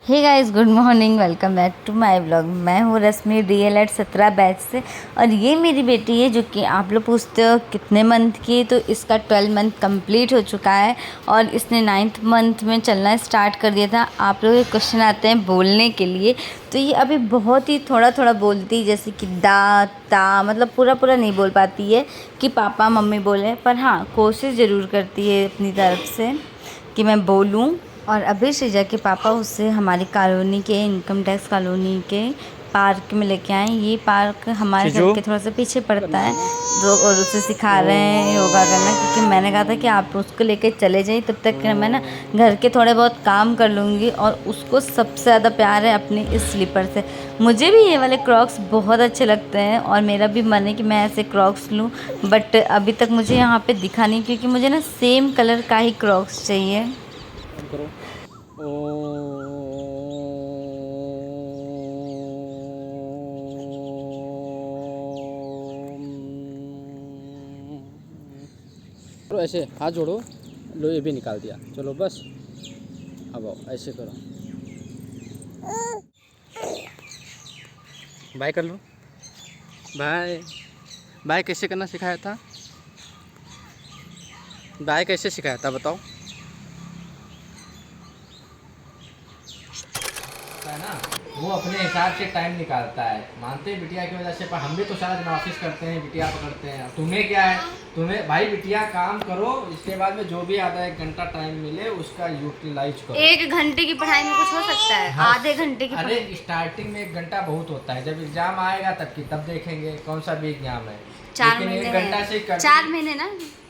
Hey guys, good morning. Welcome back to my vlog. मैं हूँ रश्मि DL 17 batch से और ये मेरी बेटी है जो कि आप लोग पूछते हो कितने मंथ की है, तो इसका 12 मंथ कंप्लीट हो चुका है और इसने 9th मंथ में चलना स्टार्ट कर दिया था। आप लोग के क्वेश्चन आते हैं बोलने के लिए, तो ये अभी बहुत ही थोड़ा थोड़ा बोलती है, जैसे कि दा ता, मतलब पूरा पूरा नहीं बोल पाती है कि पापा मम्मी बोले, पर हाँ कोशिश ज़रूर करती है अपनी तरफ से कि मैं बोलूँ। और अभी श्रीजा के पापा उससे हमारी कॉलोनी के इनकम टैक्स कॉलोनी के पार्क में लेके आए। ये पार्क हमारे घर के थोड़ा सा पीछे पड़ता है, तो और उसे सिखा रहे हैं योगा करना, क्योंकि मैंने कहा था कि आप उसको लेके चले जाइए, तब तक मैं ना घर के थोड़े बहुत काम कर लूँगी। और उसको सबसे ज़्यादा प्यार है अपने इस स्लीपर से। मुझे भी ये वाले क्रॉक्स बहुत अच्छे लगते हैं और मेरा भी मन है कि मैं ऐसे क्रॉक्स लूँ, बट अभी तक मुझे यहाँ पे दिखा नहीं, क्योंकि मुझे ना सेम कलर का ही क्रॉक्स चाहिए। करो तो ऐसे हाथ जोड़ो। लो ये भी निकाल दिया। चलो बस अब आओ, ऐसे करो। बाय कर लो। बाय बाय कैसे करना सिखाया था? बाय कैसे सिखाया था बताओ? है ना, वो अपने हिसाब से टाइम निकालता है। मानते हैं बिटिया की वजह से, पर हम भी तो सारा दिन ऑफिस करते हैं, बिटिया पकड़ते हैं। तुम्हें क्या है, तुम्हें भाई बिटिया काम करो, इसके बाद में जो भी आधा 1 घंटा टाइम मिले उसका यूटिलाइज करो। 1 घंटे की पढ़ाई में कुछ हो सकता है? हाँ, आधे घंटे की अरे पढ़ाई। स्टार्टिंग में 1 घंटा बहुत होता है, जब एग्जाम आएगा तब देखेंगे कौन सा भी एग्जाम है। 4 लेकिन महीने 1 घंटा से 4 महीने ना।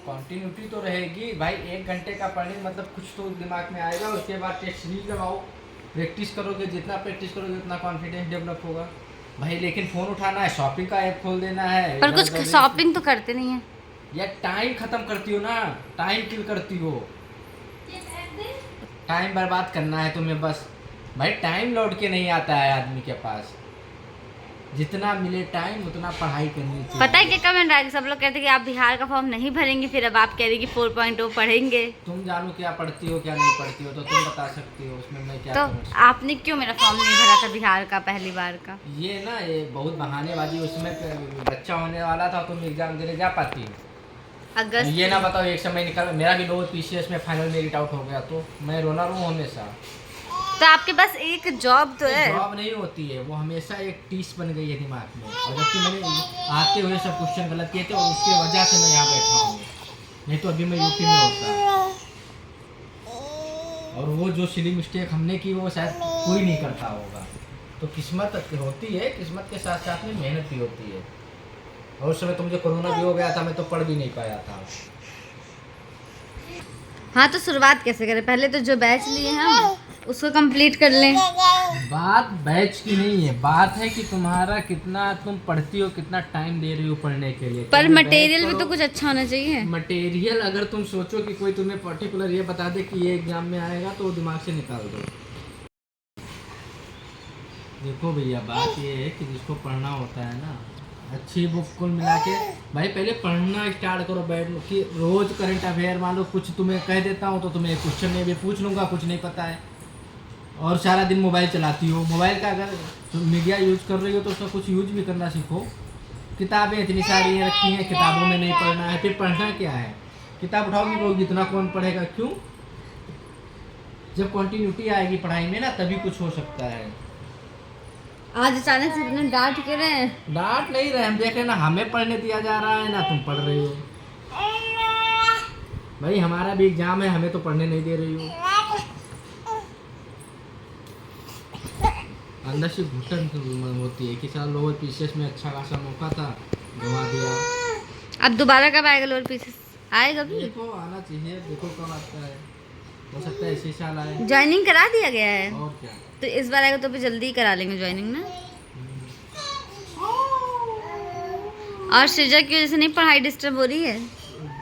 कंटिन्यूटी तो रहेगी भाई। 1 घंटे का पढ़ने मतलब कुछ तो दिमाग में आएगा। उसके बाद टेस्ट सीरीज लगाओ, प्रैक्टिस करोगे, जितना प्रैक्टिस करोगे उतना कॉन्फिडेंस डेवलप होगा भाई। लेकिन फ़ोन उठाना है, शॉपिंग का ऐप खोल देना है, पर कुछ शॉपिंग तो करते नहीं है। या टाइम ख़त्म करती हो ना, टाइम किल करती हो। टाइम बर्बाद करना है तुम्हें बस भाई। टाइम लौट के नहीं आता है आदमी के पास। जितना मिले टाइम उतना पढ़ाई करनी चाहिए। पता है क्या कमेंट आया? सब लोग कहते हैं कि आप बिहार का फॉर्म नहीं भरेंगे, फिर अब आप कह रही कि 4.0 पढ़ेंगे। तुम जानो क्या पढ़ती हो क्या नहीं पढ़ती हो, तो तुम बता सकती हो, उसमें मैं क्या तो करूं? आपने क्यों मेरा फॉर्म नहीं भरा था बिहार का पहली बार का? ये ना ये बहुत बहानेबाजी। उसमें बच्चा होने वाला था, तुम एग्जाम देने जा पाती हो? अगस्त। ये ना बताओ एक समय निकल, मेरा भी बहुत PCS में फाइनल मेरिट आउट हो गया, तो मैं रोना रू हमेशा। तो आपके पास एक जॉब तो है। जॉब नहीं होती है, वो हमेशा एक टीस बन गई है दिमाग में। और जबकि मैंने आते हुए सब क्वेश्चन गलत किए थे और उसकी वजह से मैं यहाँ बैठा हूँ, नहीं तो अभी मैं यूपी में होता। और वो जो सिली मिस्टेक हमने की वो शायद कोई नहीं करता होगा। तो किस्मत होती है, किस्मत के साथ साथ में मेहनत भी होती है। और उस समय तो मुझे कोरोना भी हो गया था, मैं तो पढ़ भी नहीं पाया था। हाँ, तो शुरुआत कैसे करें? पहले तो जो बैच लिए हैं हम उसको कंप्लीट कर लें। बात बैच की नहीं है, बात है कि तुम्हारा कितना तुम पढ़ती हो, कितना टाइम दे रही हो पढ़ने के लिए। पर मटेरियल भी तो कुछ अच्छा होना चाहिए। मटेरियल अगर तुम सोचो कि कोई तुम्हें पर्टिकुलर ये बता दे कि ये एग्जाम में आएगा, तो दिमाग से निकाल दो। देखो भैया, बात ये है कि जिसको पढ़ना होता है ना, अच्छी बुक कुल मिला के भाई पहले पढ़ना स्टार्ट करो। बैठ कि रोज करंट अफेयर, मान लो कुछ तुम्हें कह देता हूँ तो तुम्हें क्वेश्चन में भी पूछ लूँगा, कुछ नहीं पता है, और सारा दिन मोबाइल चलाती हो। मोबाइल का अगर तुम मीडिया यूज कर रही हो तो उसका कुछ यूज भी करना सीखो। किताबें इतनी सारी रखी हैं, किताबों में नहीं पढ़ना है, फिर पढ़ना क्या है? किताब उठाओगी बोल, इतना कौन पढ़ेगा? क्यों? जब कंटिन्यूटी आएगी पढ़ाई में ना, तभी कुछ हो सकता है। आज अचानक से इतना डांट के रहे हैं। डांट नहीं रहे, हम देख रहे हैं ना, हमें पढ़ने दिया जा रहा है ना तुम पढ़ रही हो। भाई हमारा भी एग्जाम है, हमें तो पढ़ने नहीं दे रही हो। अंदर से घुटन होती है कि साल लोअर PCS में अच्छा खासा मौका था, गंवा दिया। अब दोबारा कब आएगा लोअर पीसेस? आएगा भी? देखो आना चाहिए, देखो कब आता है। हो सकता है इसी साल आए। ज्वाइनिंग करा दिया गया है? और क्या। तो इस बार आएगा तो भी जल्दी ही करा लेंगे ज्वाइनिंग ना। और सृजा की वजह से नहीं पढ़ाई डिस्टर्ब हो रही है?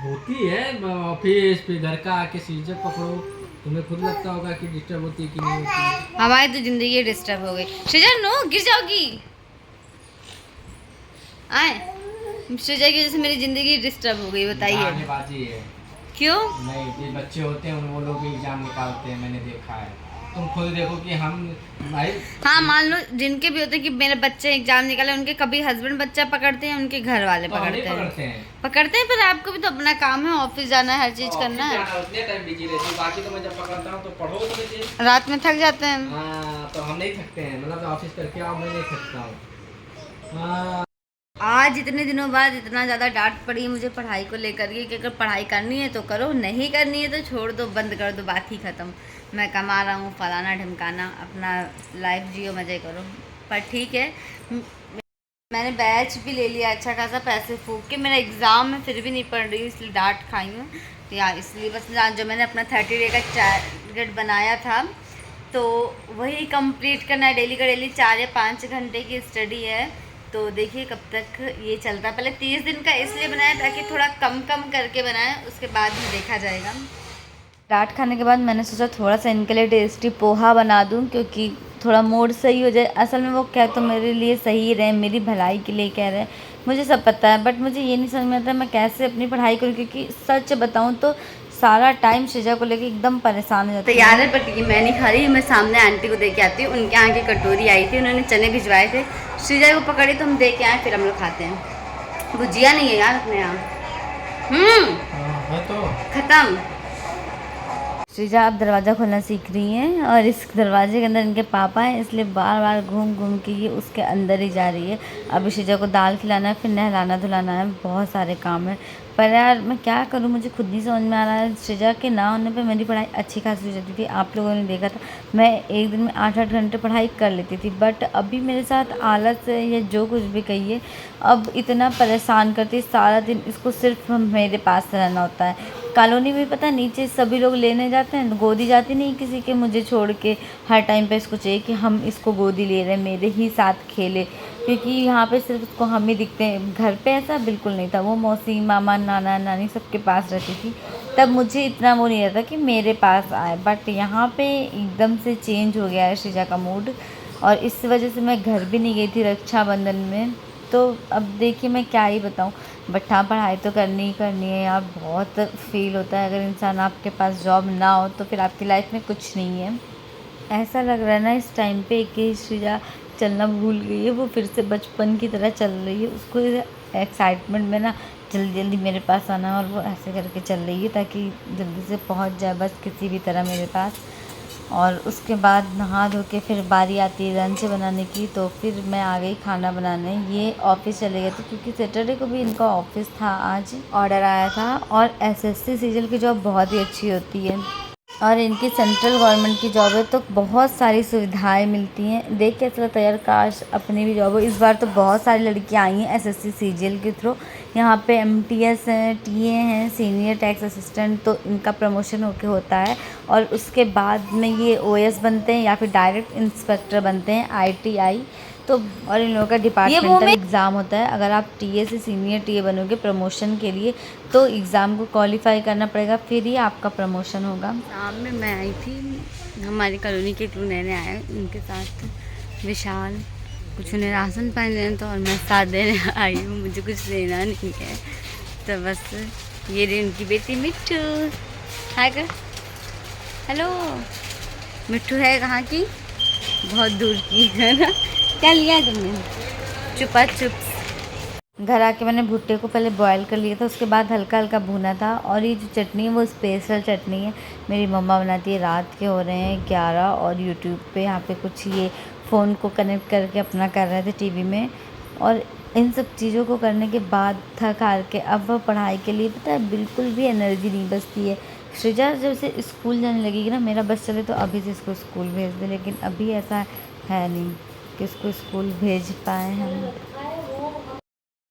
होती है, ऑफिस पे घर का आके सीजर पकड़ो, तुम्हें खुद लगता होगा कि डिस्टर्ब होती है कि नहीं होती। हमारी तो जिंदगी डिस्टर्ब हो गई। सृजा नो, गिर जाओगी। आए, सृजा की वजह से मेरी जिंदगी डिस्टर्ब हो गई, बताइए। बहानेबाजी है। क्यों? नहीं, जो बच्चे होते हैं वो लोग भी एग्जाम निकालते हैं, मैंने देखा है। तुम खुद देखो कि हम भाई। हाँ मान लो जिनके भी होते हैं कि मेरे बच्चे एग्जाम निकाले, उनके कभी हस्बैंड बच्चा पकड़ते हैं, उनके घर वाले तो हम नहीं पकड़ते हैं पर आपको भी तो अपना काम है, ऑफिस जाना है, हर चीज करना है। उतने टाइम बिजी रहती हूँ, बाकी तो मैं जब पकड़ता हूँ तो पढ़ो तो मुझे। रात में थक जाते हैं। हाँ तो हम नहीं थकते हैं, मतलब ऑफिस करके आओ, मैं नहीं थकता हूँ। हाँ आज इतने दिनों बाद इतना ज़्यादा डांट पड़ी है मुझे पढ़ाई को लेकर के कि अगर पढ़ाई करनी है तो करो, नहीं करनी है तो छोड़ दो, बंद कर दो, बात ही ख़त्म। मैं कमा रहा हूँ फलाना ढिमकाना, अपना लाइफ जियो, मज़े करो। पर ठीक है, मैंने बैच भी ले लिया अच्छा खासा पैसे फूक के, मेरा एग्ज़ाम है फिर भी नहीं पढ़ रही हूँ, इसलिए डांट खाई हूँ। तो यार इसलिए बस जो मैंने अपना 30 डे का टारगेट बनाया था तो वही कंप्लीट करना है। डेली का डेली 4 या 5 घंटे की स्टडी है, तो देखिए कब तक ये चलता है। पहले 30 दिन का इसलिए बनाया ताकि थोड़ा कम कम करके बनाए, उसके बाद में देखा जाएगा। डांट खाने के बाद मैंने सोचा थोड़ा सा इनके लिए टेस्टी पोहा बना दूं, क्योंकि थोड़ा मूड सही हो जाए। असल में वो क्या तो मेरे लिए सही रहे, मेरी भलाई के लिए कह रहे हैं, मुझे सब पता है, बट मुझे ये नहीं समझ में आता मैं कैसे अपनी पढ़ाई करूँ, क्योंकि सच बताऊँ तो सारा टाइम श्रीजा को लेके एकदम परेशान हो जाता है। तैयार है बट ये मैं नहीं खा रही, मैं सामने आंटी को दे के आती हूँ। उनके यहाँ की कटोरी आई थी, उन्होंने चने भिजवाए थे, श्रीजा को पकड़ी तो हम दे के आए, फिर हम लोग खाते हैं। भुजिया नहीं है यार अपने यहाँ। तो खत्म। श्रीजा अब दरवाज़ा खोलना सीख रही हैं और इस दरवाजे के अंदर इनके पापा हैं, इसलिए बार बार घूम घूम के ये उसके अंदर ही जा रही है। अभी श्रीजा को दाल खिलाना है, फिर नहलाना धुलाना है, बहुत सारे काम है। पर यार मैं क्या करूँ, मुझे खुद नहीं समझ में आ रहा है। श्रीजा के ना होने पे मेरी पढ़ाई अच्छी खासी हो जाती थी, आप लोगों ने देखा था मैं एक दिन में 8-8 घंटे पढ़ाई कर लेती थी। बट अभी मेरे साथ आलस है या जो कुछ भी कहिए, अब इतना परेशान करती है, सारा दिन इसको सिर्फ मेरे पास रहना होता है। कॉलोनी में पता नीचे सभी लोग लेने जाते हैं, गोदी जाती नहीं किसी के, मुझे छोड़ के हर टाइम पे इसको चाहिए कि हम इसको गोदी ले रहे हैं, मेरे ही साथ खेले, क्योंकि यहाँ पे सिर्फ उसको हम ही दिखते हैं। घर पे ऐसा बिल्कुल नहीं था, वो मौसी मामा नाना नानी सबके पास रहती थी, तब मुझे इतना वो नहीं रहता कि मेरे पास आए। बट यहाँ पे एकदम से चेंज हो गया है श्रीजा का मूड, और इस वजह से मैं घर भी नहीं गई थी रक्षाबंधन में। तो अब देखिए मैं क्या ही बताऊँ, बट हाँ पढ़ाई तो करनी ही करनी है यार। बहुत फील होता है अगर इंसान आपके पास जॉब ना हो तो फिर आपकी लाइफ में कुछ नहीं है। ऐसा लग रहा है ना इस टाइम पे कि श्रीजा चलना भूल गई है, वो फिर से बचपन की तरह चल रही है। उसको एक्साइटमेंट में ना जल्दी जल्दी मेरे पास आना, और वो ऐसे करके चल रही है ताकि जल्दी से पहुंच जाए बस किसी भी तरह मेरे पास। और उसके बाद नहा धो के फिर बारी आती है लंच बनाने की, तो फिर मैं आ गई खाना बनाने। ये ऑफिस चले गए थे क्योंकि सैटरडे को भी इनका ऑफिस था, आज ऑर्डर आया था। और एसएससी सीजीएल की जॉब बहुत ही अच्छी होती है और इनकी सेंट्रल गवर्नमेंट की जॉब है, तो बहुत सारी सुविधाएं मिलती हैं। देख के ऐसा लगता है यार काश अपनी भी जॉब हो। इस बार तो बहुत सारी लड़कियां आई हैं एसएससी सीजीएल के थ्रू। यहाँ पे एमटीएस हैं, टीए हैं, सीनियर टैक्स असिस्टेंट, तो इनका प्रमोशन होके होता है और उसके बाद में ये ओएस बनते हैं या फिर डायरेक्ट इंस्पेक्टर बनते हैं, आईटीआई। तो और इन लोगों का डिपार्टमेंटल एग्ज़ाम होता है। अगर आप टीए से सीनियर टीए बनोगे प्रमोशन के लिए तो एग्ज़ाम को क्वालिफाई करना पड़ेगा, फिर ही आपका प्रमोशन होगा। शाम में मैं आई थी, हमारी कॉलोनी के 2 नए आए, उनके साथ विशाल, कुछ उन्हें राशन पानी लेना था और मैं साथ देने आई हूँ, मुझे कुछ लेना नहीं है। तो बस ये रही उनकी बेटी मिट्टू। हाय कर, हेलो। मिट्टू है कहाँ की? बहुत दूर की है ना। क्या लिया है तुमने? चुपा चुप्स। घर आके मैंने भुट्टे को पहले बॉयल कर लिया था, उसके बाद हल्का हल्का भुना था। और ये जो चटनी है वो स्पेशल चटनी है, मेरी मम्मा बनाती है। रात के हो रहे हैं 11 और यूट्यूब पे यहाँ पे कुछ ये फ़ोन को कनेक्ट करके अपना कर रहे थे टीवी में। और इन सब चीज़ों को करने के बाद थक हार के अब वह पढ़ाई के लिए पता है बिल्कुल भी एनर्जी नहीं बचती है। श्रीजा जब से स्कूल जाने लगेगी ना, मेरा बस चले तो अभी से इसको स्कूल भेज दे, लेकिन अभी ऐसा है नहीं कि इसको स्कूल भेज पाए हम।